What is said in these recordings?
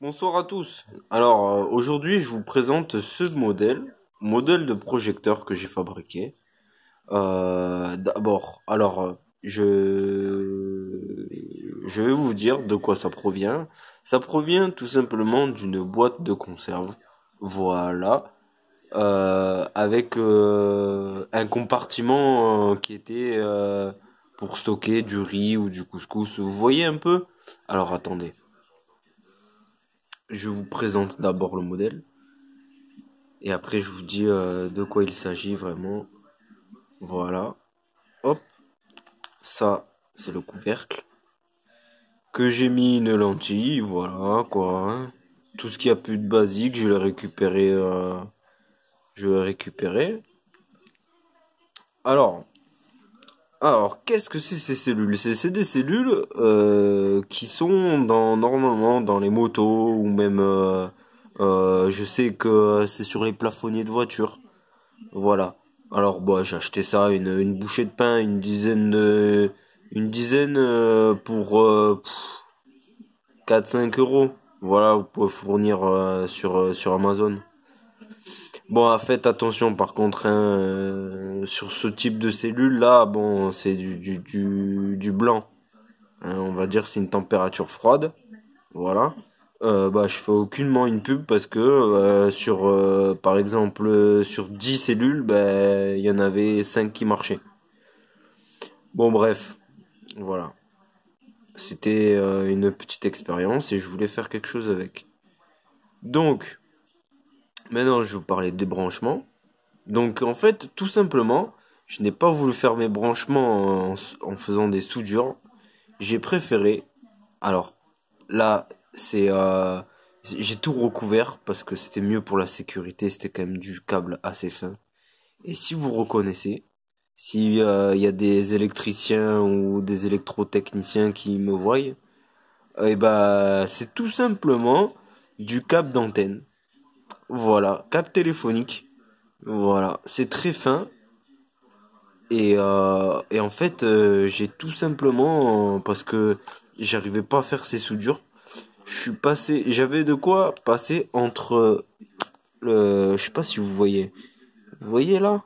Bonsoir à tous. Alors aujourd'hui je vous présente ce modèle de projecteur que j'ai fabriqué. D'abord, je vais vous dire de quoi ça provient. Ça provient tout simplement d'une boîte de conserve. Voilà. Avec un compartiment qui était pour stocker du riz ou du couscous. Vous voyez un peu? Alors attendez. Je vous présente d'abord le modèle et après je vous dis de quoi il s'agit vraiment. Voilà. Hop, ça c'est le couvercle. Que j'ai mis une lentille, voilà quoi, hein. Tout ce qui a plus de basique, je l'ai récupéré. Je l'ai récupéré. Alors, qu'est-ce que c'est ces cellules? C'est des cellules qui sont normalement dans les motos ou même je sais que c'est sur les plafonniers de voitures. Voilà. Alors bah j'ai acheté ça, une bouchée de pain, une dizaine pour 4-5 euros. Voilà, vous pouvez fournir sur Amazon. Bon, faites attention par contre hein, sur ce type de cellule là, bon c'est du blanc. Hein, on va dire c'est une température froide. Voilà. Bah je fais aucunement une pub parce que sur par exemple sur 10 cellules, bah, il y en avait 5 qui marchaient. Bon bref, voilà. C'était une petite expérience et je voulais faire quelque chose avec. Donc, maintenant je vais vous parler des branchements. Donc en fait, tout simplement, je n'ai pas voulu faire mes branchements en faisant des soudures. J'ai préféré. Alors là, c'est j'ai tout recouvert parce que c'était mieux pour la sécurité. C'était quand même du câble assez fin. Et si vous reconnaissez, si il y a des électriciens ou des électrotechniciens qui me voient, et ben c'est tout simplement du câble d'antenne. Voilà, câble téléphonique. Voilà, c'est très fin. Et en fait, j'ai tout simplement, parce que j'arrivais pas à faire ces soudures, j'avais de quoi passer entre je sais pas si vous voyez. Vous voyez là?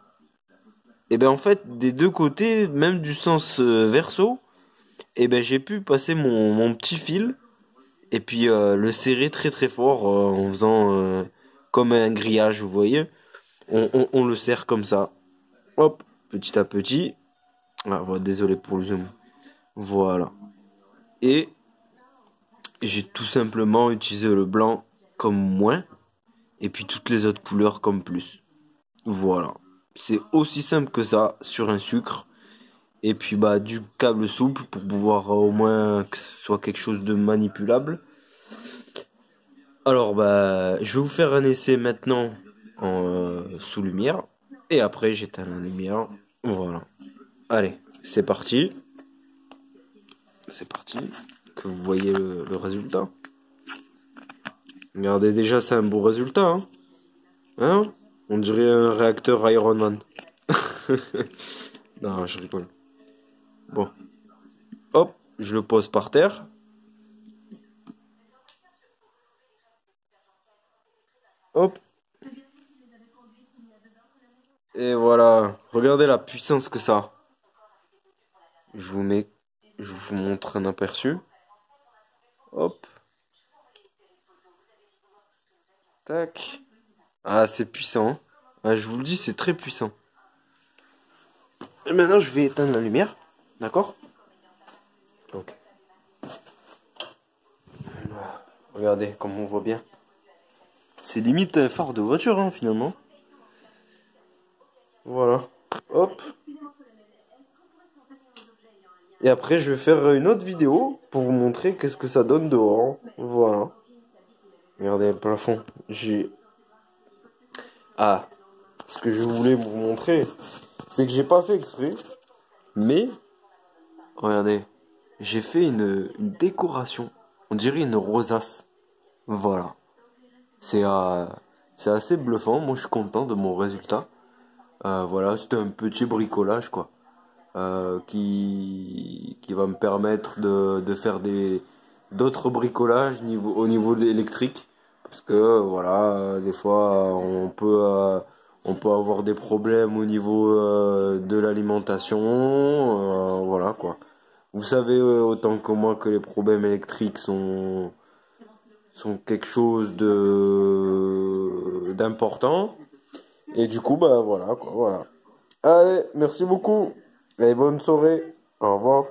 Et ben en fait, des deux côtés, même du sens verso, et ben j'ai pu passer mon petit fil et puis le serrer très très fort en faisant comme un grillage, vous voyez. On le serre comme ça. Hop, petit à petit. Ah, voilà, désolé pour le zoom. Voilà. Et j'ai tout simplement utilisé le blanc comme moins et puis toutes les autres couleurs comme plus. Voilà. C'est aussi simple que ça sur un sucre. Et puis bah du câble souple pour pouvoir au moins que ce soit quelque chose de manipulable. Alors bah je vais vous faire un essai maintenant en sous lumière et après j'éteins la lumière. Voilà. Allez, c'est parti. C'est parti. Que vous voyez le résultat. Regardez déjà c'est un beau résultat hein. Hein? On dirait un réacteur Iron Man. Non, je rigole. Bon. Hop, je le pose par terre. Hop. Et voilà. Regardez la puissance que ça a. Je vous mets, je vous montre un aperçu. Hop. Tac. Ah, c'est puissant, hein. Ah, je vous le dis, c'est très puissant. Et maintenant, je vais éteindre la lumière. D'accord? Donc. Regardez comme on voit bien. C'est limite un phare de voiture, hein, finalement. Voilà. Hop. Et après, je vais faire une autre vidéo pour vous montrer qu'est-ce que ça donne dehors. Voilà. Regardez le plafond. Ah, ce que je voulais vous montrer, c'est que j'ai pas fait exprès, mais regardez, j'ai fait une décoration. On dirait une rosace. Voilà. C'est assez bluffant. Moi, je suis content de mon résultat. Voilà, c'était un petit bricolage, quoi. Qui va me permettre de faire d'autres bricolages au niveau de l'électrique. Parce que voilà, des fois on peut avoir des problèmes au niveau de l'alimentation. Voilà quoi. Vous savez autant que moi que les problèmes électriques sont quelque chose de d'important. Et du coup, bah voilà quoi, voilà. Allez, merci beaucoup. Allez, bonne soirée. Au revoir.